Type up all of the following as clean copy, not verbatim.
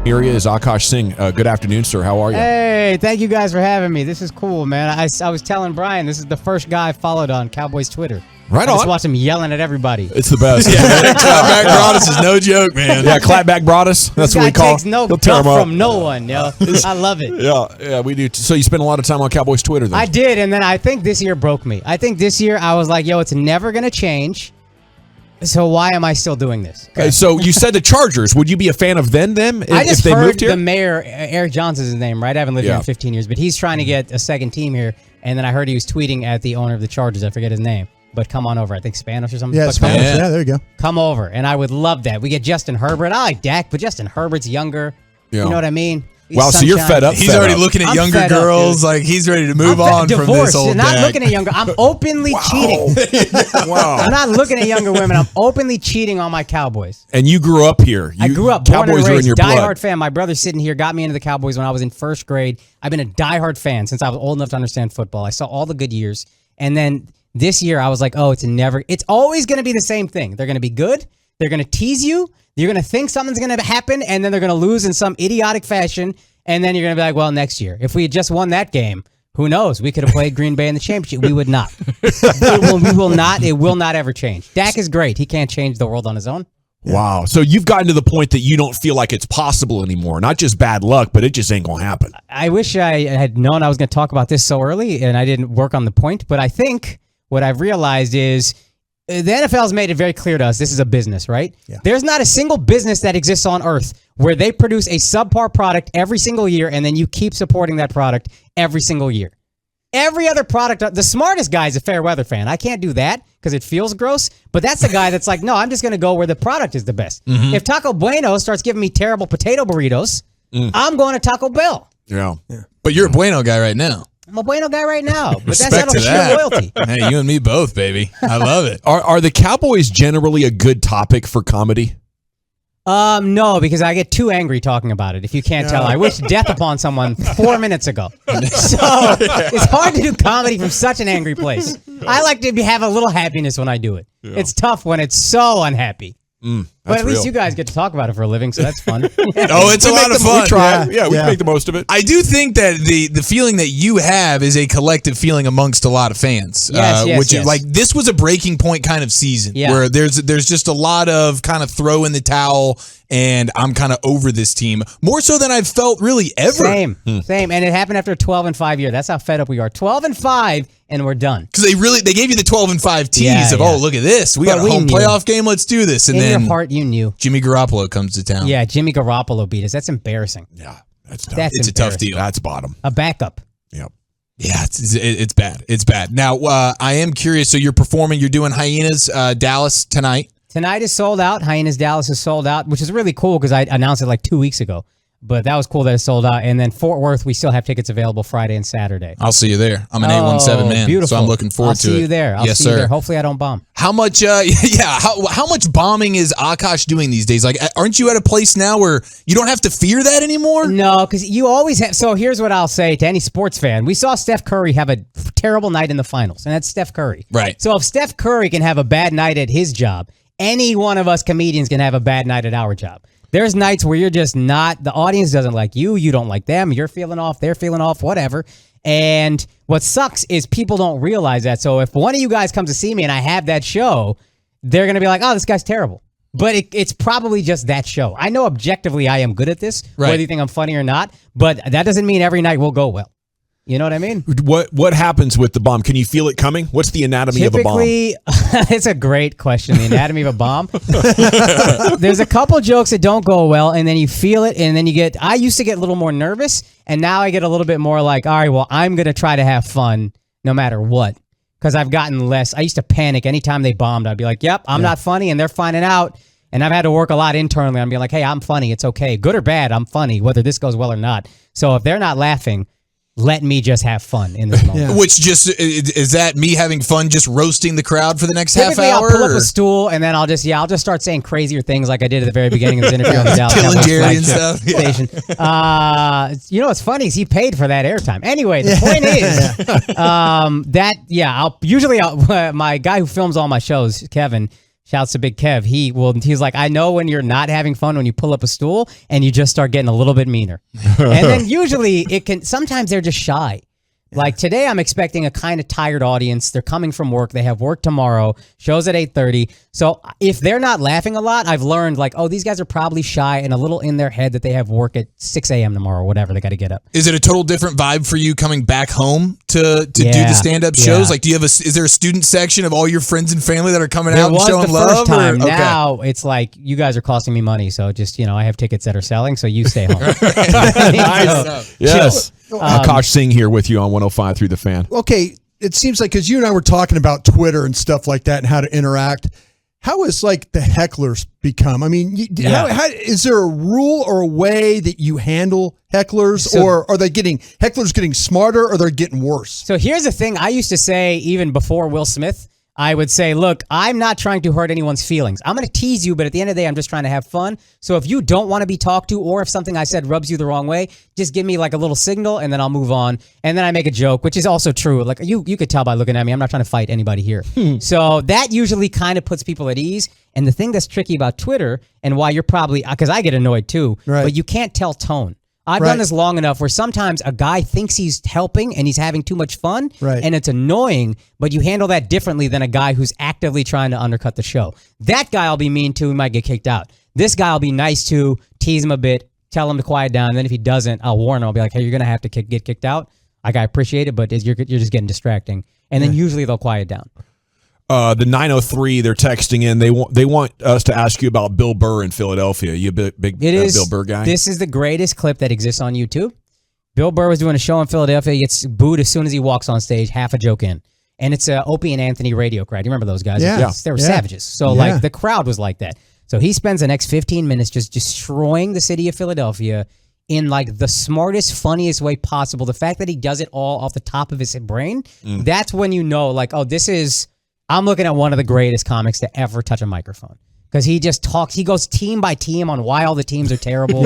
Here he is, Akaash Singh. Good afternoon, sir. How are you? Hey, thank you guys for having me. This is cool, man. I was telling Brian, this is the first guy I followed on Cowboys Twitter. Right on. I just watched him yelling at everybody. It's the best. Clapback Broadus is no joke, man. Yeah, clapback Broadus. That's what we call. Takes no guff from no one, yo. I love it. Yeah, we do. So you spend a lot of time on Cowboys Twitter, then? I did, and then I think this year broke me. I think this year I was like, yo, it's never going to change. So why am I still doing this? Okay, so you said the Chargers. Would you be a fan of them if, I just if they heard moved here? the mayor, Eric Johnson's his name, right? I haven't lived here in 15 years, but he's trying to get a second team here. And then I heard he was tweeting at the owner of the Chargers. I forget his name, but come on over. I think Spanish or something. Yeah, but Spanish. Yeah, there you go. Come over, and I would love that. We get Justin Herbert. I like Dak, but Justin Herbert's younger. Yeah. You know what I mean? Wow, so you're fed up. He's already looking at younger girls. Like, he's ready to move on from this old Not Dak. looking at younger. I'm openly cheating. Wow. I'm not looking at younger women. I'm openly cheating on my Cowboys. And you grew up here. I grew up, born Cowboys and are in raised, your diehard blood. fan. My brother sitting here got me into the Cowboys when I was in first grade. I've been a diehard fan since I was old enough to understand football. I saw all the good years. And then this year I was like, oh, it's always going to be the same thing. They're going to be good. They're going to tease you. You're going to think something's going to happen, and then they're going to lose in some idiotic fashion. And then you're going to be like, well, next year. If we had just won that game, who knows? We could have played Green Bay in the championship. We would not. We will not. It will not ever change. Dak is great. He can't change the world on his own. Wow. So you've gotten to the point that you don't feel like it's possible anymore. Not just bad luck, but it just ain't going to happen. I wish I had known I was going to talk about this so early, and I didn't work on the point. But I think what I've realized is the NFL has made it very clear to us this is a business, right? Yeah. There's not a single business that exists on earth where they produce a subpar product every single year and then you keep supporting that product every single year. Every other product, the smartest guy is a fair weather fan. I can't do that because it feels gross, but that's the guy that's like, no, I'm just going to go where the product is the best. Mm-hmm. If Taco Bueno starts giving me terrible potato burritos, I'm going to Taco Bell. Yeah. But you're a Bueno guy right now. I'm a Bueno guy right now, but that's Respect out to of sheer that. loyalty. Hey, you and me both, baby. I love it. Are the Cowboys generally a good topic for comedy? No, because I get too angry talking about it. If you can't tell, I wish death upon someone 4 minutes ago. So it's hard to do comedy from such an angry place. I like to have a little happiness when I do it. Yeah. It's tough when it's so unhappy. But at least you guys get to talk about it for a living, so that's fun. Oh, it's a lot of fun. We try. Yeah, we make the most of it. I do think that the feeling that you have is a collective feeling amongst a lot of fans. Which is like, this was a breaking point kind of season where there's just a lot of kind of throw in the towel and I'm kind of over this team more so than I've felt really ever. Same. And it happened after a 12-5 year. That's how fed up we are. 12-5 and we're done. Because they gave you the 12-5 tease of, oh, look at this. We got a home playoff game. Let's do this. And then in your heart, you knew. Jimmy Garoppolo comes to town. Yeah, Jimmy Garoppolo beat us. That's embarrassing. Yeah, that's tough. It's a tough deal. That's bottom. A backup. Yep. Yeah, it's bad. It's bad. Now, I am curious. So you're performing. You're doing Hyenas Dallas tonight. Tonight is sold out. Hyenas Dallas is sold out, which is really cool because I announced it like 2 weeks ago. But that was cool that it's sold out. And then Fort Worth, we still have tickks available Friday and Saturday. I'll see you there. I'm an 817 man, beautiful. so I'm looking forward to it. I'll see you there. Yes, see you there. Hopefully I don't bomb. How much? How much bombing is Akaash doing these days? Like, aren't you at a place now where you don't have to fear that anymore? No, because you always have. So here's what I'll say to any sports fan: we saw Steph Curry have a terrible night in the finals, and that's Steph Curry. Right. So if Steph Curry can have a bad night at his job, any one of us comedians can have a bad night at our job. There's nights where you're just not, the audience doesn't like you, you don't like them, you're feeling off, they're feeling off, whatever. And what sucks is people don't realize that. So if one of you guys comes to see me and I have that show, they're going to be like, oh, this guy's terrible. But it's probably just that show. I know objectively I am good at this, whether you think I'm funny or not, but that doesn't mean every night will go well. You know what I mean? What happens with the bomb? Can you feel it coming? What's the anatomy of a bomb? It's a great question, the anatomy of a bomb. There's a couple jokes that don't go well, and then you feel it, and then I used to get a little more nervous, and now I get a little bit more like, all right, well, I'm going to try to have fun no matter what, because I've gotten less. I used to panic anytime they bombed. I'd be like, yep, I'm not funny, and they're finding out, and I've had to work a lot internally. I'm being like, hey, I'm funny. It's okay. Good or bad, I'm funny, whether this goes well or not. So if they're not laughing, let me just have fun in this moment. Which just, is that me having fun just roasting the crowd for the next half hour? I'll pull up a stool and then I'll just start saying crazier things like I did at the very beginning of this interview on the Dallas Killing Jerry and stuff. Station. You know what's funny is he paid for that airtime. Anyway, the point is my guy who films all my shows, Kevin, Shouts to Big Kev. He's like, I know when you're not having fun when you pull up a stool and you just start getting a little bit meaner. And then usually sometimes they're just shy. Like today, I'm expecting a kind of tired audience. They're coming from work. They have work tomorrow. Show's at 8:30. So if they're not laughing a lot, I've learned like, oh, these guys are probably shy and a little in their head that they have work at 6 a.m. tomorrow or whatever. They got to get up. Is it a total different vibe for you coming back home to do the stand-up shows? Like, is there a student section of all your friends and family that are coming out and showing love? First time. Now it's like, you guys are costing me money. So just, I have tickets that are selling. So you stay home. Nice. Yes. Akaash Singh here with you on 105 Through the Fan. Okay, it seems like, because you and I were talking about Twitter and stuff like that and how to interact, how has like the hecklers become? I mean, how, is there a rule or a way that you handle hecklers, or are hecklers getting smarter, or they're getting worse? So here's the thing. I used to say, even before Will Smith, I would say, look, I'm not trying to hurt anyone's feelings. I'm going to tease you, but at the end of the day, I'm just trying to have fun. So if you don't want to be talked to, or if something I said rubs you the wrong way, just give me like a little signal and then I'll move on. And then I make a joke, which is also true. Like you could tell by looking at me, I'm not trying to fight anybody here. So that usually kind of puts people at ease. And the thing that's tricky about Twitter, and why you're probably, because I get annoyed too, but you can't tell tone. I've done this long enough where sometimes a guy thinks he's helping and he's having too much fun, and it's annoying, but you handle that differently than a guy who's actively trying to undercut the show. That guy I'll be mean to, he might get kicked out. This guy I'll be nice to, tease him a bit, tell him to quiet down, and then if he doesn't, I'll warn him. I'll be like, hey, you're going to have to get kicked out. Like, I appreciate it, but you're just getting distracting. And then usually they'll quiet down. The 903, they're texting in. They want us to ask you about Bill Burr in Philadelphia. You a big Bill Burr guy? This is the greatest clip that exists on YouTube. Bill Burr was doing a show in Philadelphia. He gets booed as soon as he walks on stage, half a joke in. And it's a Opie and Anthony radio crowd. You remember those guys? Yeah. They were savages. So like the crowd was like that. So he spends the next 15 minutes just destroying the city of Philadelphia in like the smartest, funniest way possible. The fact that he does it all off the top of his brain, that's when you know, like, oh, I'm looking at one of the greatest comics to ever touch a microphone, because he just talks. He goes team by team on why all the teams are terrible.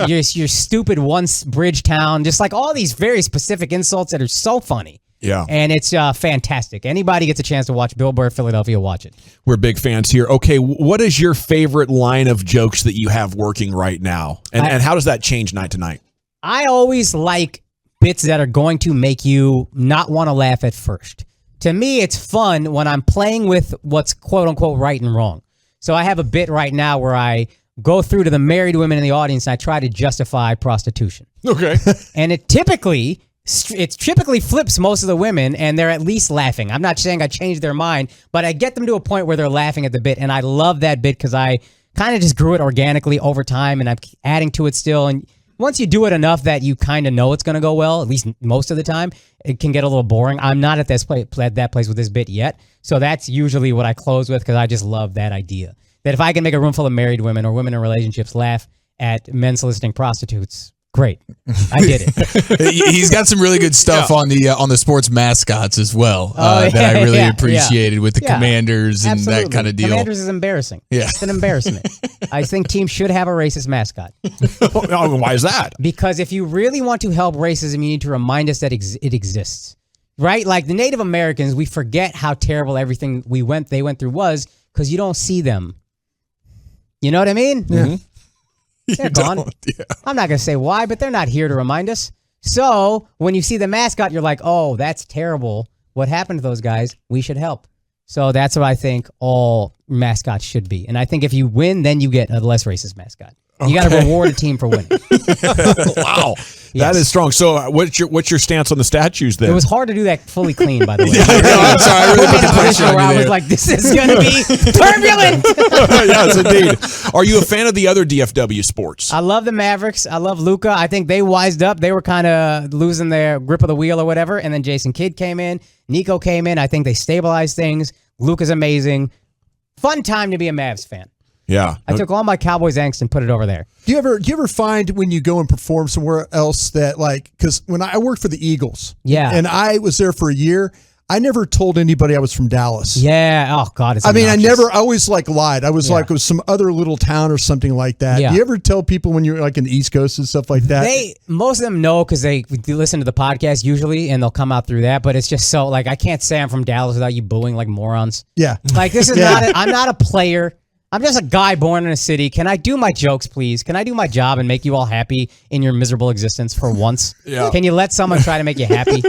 You're stupid once Bridgetown, just like all these very specific insults that are so funny. Yeah. And it's fantastic. Anybody gets a chance to watch Bill Burr Philadelphia, watch it. We're big fans here. Okay, what is your favorite line of jokes that you have working right now? And how does that change night to night? I always like bits that are going to make you not want to laugh at first. To me, it's fun when I'm playing with what's quote-unquote right and wrong. So I have a bit right now where I go through to the married women in the audience and I try to justify prostitution. Okay. And it typically flips most of the women, and they're at least laughing. I'm not saying I changed their mind, but I get them to a point where they're laughing at the bit, and I love that bit because I kind of just grew it organically over time, and I'm adding to it still. And once you do it enough that you kind of know it's going to go well, at least most of the time, it can get a little boring. I'm not at that place with this bit yet, so that's usually what I close with, because I just love that idea. That if I can make a room full of married women or women in relationships laugh at men soliciting prostitutes, great. I did it. He's got some really good stuff on the sports mascots as well that I really appreciated with the Commanders and that kind of deal. Commanders is embarrassing. Yeah. It's an embarrassment. I think teams should have a racist mascot. Why is that? Because if you really want to help racism, you need to remind us that it exists. Right? Like the Native Americans, we forget how terrible everything they went through was because you don't see them. You know what I mean? Yeah. They're gone. Yeah. I'm not going to say why, but they're not here to remind us. So when you see the mascot, you're like, oh, that's terrible. What happened to those guys? We should help. So that's what I think all mascots should be. And I think if you win, then you get a less racist mascot. You got to reward a team for winning. Wow. That is strong. So what's your stance on the statues then? It was hard to do that fully clean, by the way. I'm sorry. I really put the pressure on you I there. was like, this is going to be turbulent. Yes, indeed. Are you a fan of the other DFW sports? I love the Mavericks. I love Luka. I think they wised up. They were kind of losing their grip of the wheel or whatever. And then Jason Kidd came in. Nico came in. I think they stabilized things. Luka's amazing. Fun time to be a Mavs fan. Yeah. I took all my Cowboys angst and put it over there. Do you ever find when you go and perform somewhere else that, like, because when I worked for the Eagles, and I was there for a year, I never told anybody I was from Dallas. Yeah. Oh God. It's I mean, obnoxious. I always like lied. I was like, it was some other little town or something like that. Yeah. Do you ever tell people when you're like in the East Coast and stuff like that? Most of them know because they listen to the podcast usually, and they'll come out through that. But it's just so like I can't say I'm from Dallas without you booing like morons. Yeah. Like this is not. I'm not a player. I'm just a guy born in a city. Can I do my jokes, please? Can I do my job and make you all happy in your miserable existence for once? Yeah. Can you let someone try to make you happy?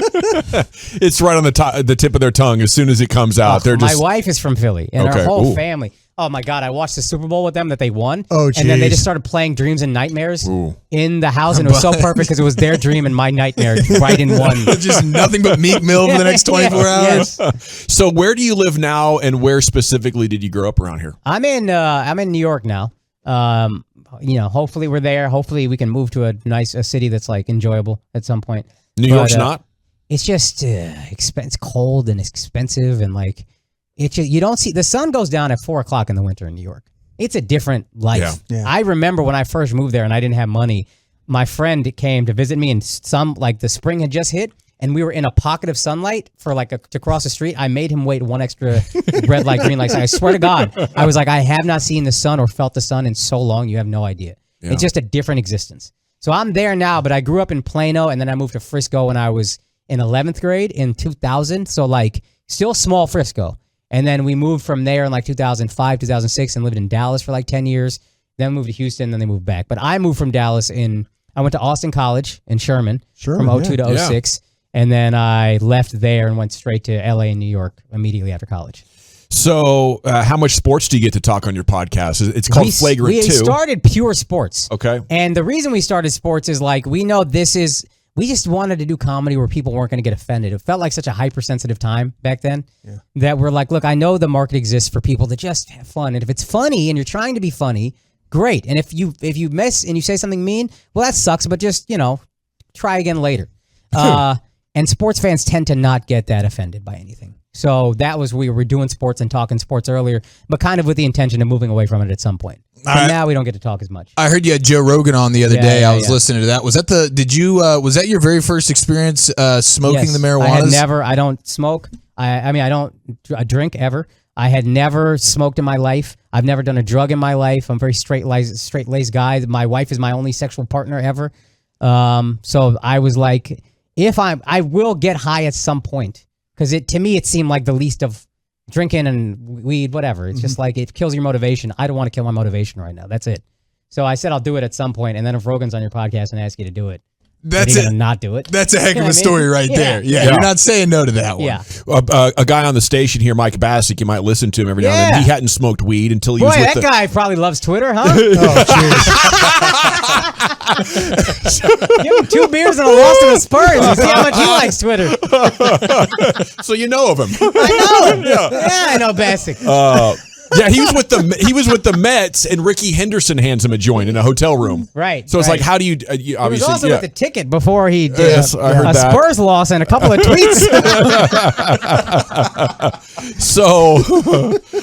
It's right on the tip of their tongue as soon as it comes out. They're just. My wife is from Philly, and Okay. her whole Ooh. family. Oh my God! I watched the Super Bowl with them that they won. Oh, and then they geez. just started playing Dreams and Nightmares Ooh. in the house, and it was so perfect because it was their dream and my nightmare right in one. Just nothing but Meek Mill for the next 24 hours. Yes. So where do you live now, and where specifically did you grow up around here? I'm in New York now. Hopefully we're there. Hopefully we can move to a city that's like enjoyable at some point. New York's not? It's just it's cold and expensive, and like you don't see the sun goes down at 4:00 in the winter in New York. It's a different life. Yeah. I remember when I first moved there and I didn't have money. My friend came to visit me, and the spring had just hit, and we were in a pocket of sunlight for to cross the street. I made him wait one extra red light, green light. I swear to God, I was like, I have not seen the sun or felt the sun in so long. You have no idea. Yeah. It's just a different existence. So I'm there now, but I grew up in Plano, and then I moved to Frisco when I was in 11th grade in 2000. So like still small Frisco. And then we moved from there in like 2005, 2006 and lived in Dallas for like 10 years. Then moved to Houston, then they moved back. But I moved from Dallas I went to Austin College in Sherman from 02 to 06. And then I left there and went straight to LA and New York immediately after college. So how much sports do you get to talk on your podcast? It's called Flagrant 2. We started pure sports. Okay. And the reason we started sports is like, we know we just wanted to do comedy where people weren't going to get offended. It felt like such a hypersensitive time back then that we're like, look, I know the market exists for people to just have fun. And if it's funny and you're trying to be funny, great. And if you miss and you say something mean, well, that sucks, but just, try again later. And sports fans tend to not get that offended by anything. So that was, we were doing sports and talking sports earlier, but kind of with the intention of moving away from it at some point. But now we don't get to talk as much. I heard you had Joe Rogan on the other day. I was listening to that. Was that was that your very first experience smoking the marijuana? I don't smoke. I don't drink ever. I had never smoked in my life. I've never done a drug in my life. I'm a very straight-laced guy. My wife is my only sexual partner ever. So I was like, I will get high at some point. Because to me, it seemed like the least of drinking and weed, whatever. It's just like, it kills your motivation. I don't want to kill my motivation right now. That's it. So I said I'll do it at some point. And then if Rogan's on your podcast and asks you to do it, that's it. Not do it. That's a heck of a story right there. Yeah, you're not saying no to that one. Yeah. A guy on the station here, Mike Bassick, you might listen to him every now and then. He hadn't smoked weed until he was with that guy probably loves Twitter, huh? Oh, jeez. Give him 2 beers and a loss to the Spurs. You see how much he likes Twitter. So you know of him. I know him. Yeah, I know Bassick. Yeah, he was with the Mets, and Ricky Henderson hands him a joint in a hotel room. Right. So it's like, how do you obviously? He was also with the ticket before he did I heard a that. Spurs loss and a couple of tweets. So,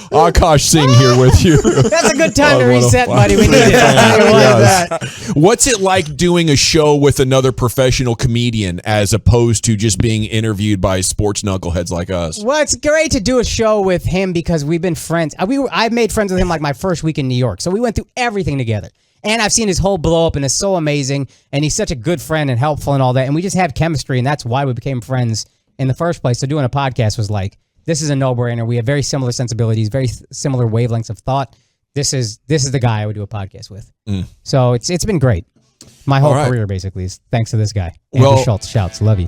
Akaash Singh here with you. That's a good time to reset, buddy. We need it. Yes. What's it like doing a show with another professional comedian as opposed to just being interviewed by sports knuckleheads like us? Well, it's great to do a show with him because we've been friends. I made friends with him like my first week in New York. So we went through everything together. And I've seen his whole blow up, and it's so amazing. And he's such a good friend and helpful and all that. And we just have chemistry, and that's why we became friends in the first place. So doing a podcast was like, this is a no-brainer. We have very similar sensibilities, very similar wavelengths of thought. This is the guy I would do a podcast with. So it's been great. My whole career basically is thanks to this guy. Andrew Schultz shouts, love you.